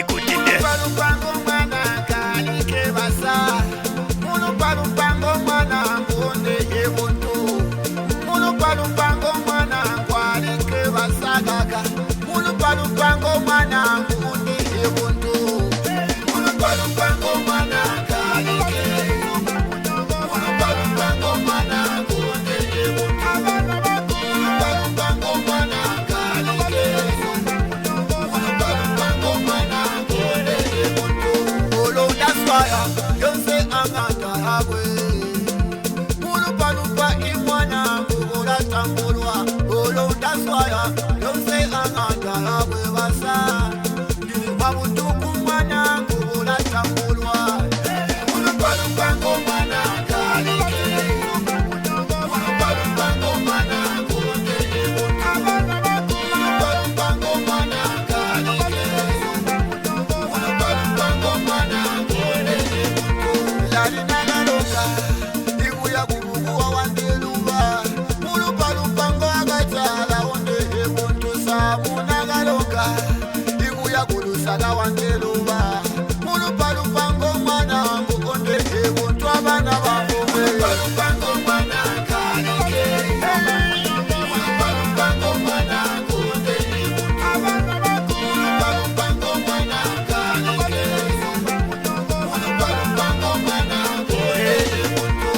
kutinde Palupango mwana kalike basa Mulu palupango mwana ngonde yebuntu Mulu palupango mwana kwalike basa gaga Mulu palupango mwana ngonde yebuntu Mulu palupango mwana kalike Mulu palupango mwana ngonde yebuntu Mulu palupango mwana kalike Mulu palupango mwana ngonde yebuntu Olo daswaya yonse angata hagwe Mulu palupa imwana ngula tambulwa Olo daswaya yonse angata hagwe basa Mabutuku mwana ngula tambulwa Mulu palupango mwana kalike Mulu palupango mwana ngonde yebuntu Mulu palupango mwana kalike Mulu palupango mwana ngonde yebuntu Lali nagaloka ikuya kubukuwa wandeluba Mulu palupango agatala onde yebuntu Samu nagaloka ikuya kulusala wandeluba Mulu palupango mwana ngonde yebuntu Abana bangu Mulu palupango mwana kalike Mulu palupango mwana ngonde yebuntu Mulu palupango mwana kalike Mulu palupango mwana ngonde yebuntu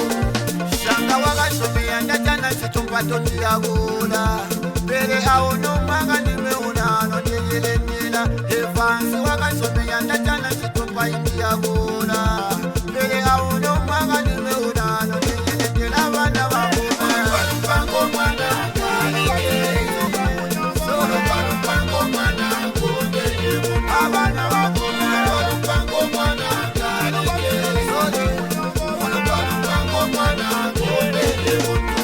Shanga wakashomea ndachana chitumpato ndiyagula Pere aono mwanga nimeunano ndiyelenila Evansi wakashomea ndachana chitumpa indiyagula Pere aono mwanga nimeunano ndiyelenila Abana bangu Mulu palupango mwana kalike Mulu palupango mwana ngonde yebuntu Abana bangu Mulu palupango mwana kalike Mulu palupango mwana ngonde yebuntu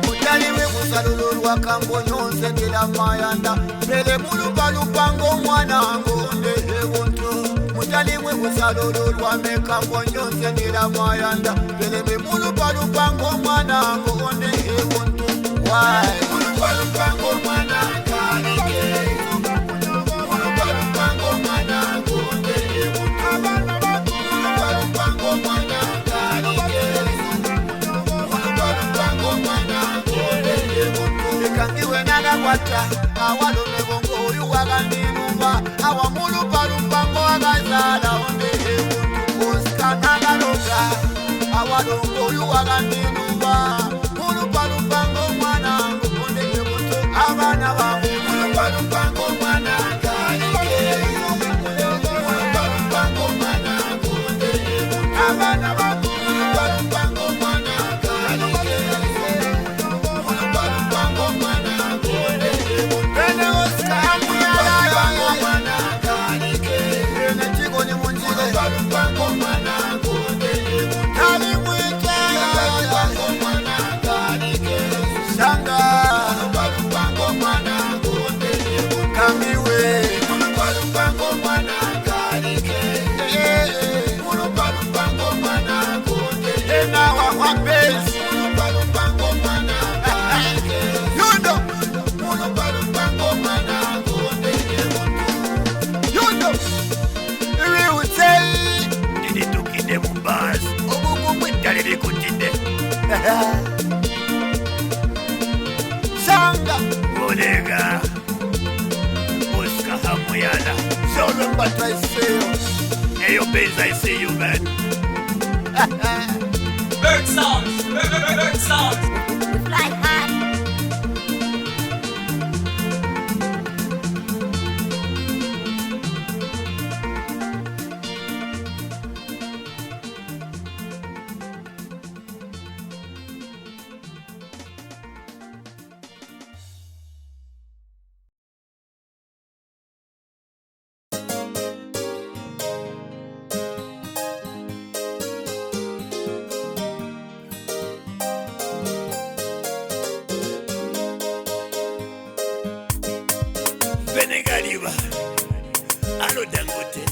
Mutaliwe kusalululwa kambo nyonse ndila mayanda Pele mulu palupango mwana ngonde yebuntu Mutaliwe kusalululwa mekambo nyonse ndila mayanda Pele mulu palupango mwana ngonde yebuntu Why? Mulu palupango mwana kalike Mulu palupango mwana ngonde yebuntu Mulu palupango mwana kalike Mulu palupango mwana ngonde yebuntu Ikangiwe nagakwata awalume bongo oyu wagandinuba Awa mulu palupango agazala onde yebuntu Osika nagaloga awalongo oyu wagandinuba Mulu palupango mwana ngonde yebuntu Abana bangu Mulu palupango mwana kalike Mulu palupango mwana ngonde yebuntu Abana bangu Mulu palupango mwana kalike Mulu palupango mwana ngonde yebuntu Pene Osika amuyala mwana kalike Pene chiko ni munjile Mulu palupango mwana ngonde yebuntu Tali mwita Mulu palupango mwana kalike Shanga Mulu palupango mwana ngonde yebuntu Kamiwe Mulu palupango mwana kalike Mulu palupango mwana ngonde Ena wapezi Mulu palupango mwana kalike Yundo Mulu palupango mwana ngonde yebuntu Yundo Iwi utei Didi tukinde mumbazi Obukukwe Dalili kutinde Shanga Olega Oscar Hamuyala Show them what I say Hey yo Benz, I see you man Bird sounds, bird sounds. Fly high. Benegaliba Alo Dangote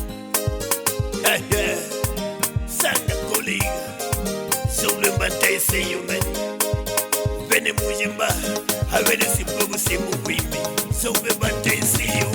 Sanga colleague Soulembante see you man Bene mujimba Havene sipogu simu wimbi Soulembante see you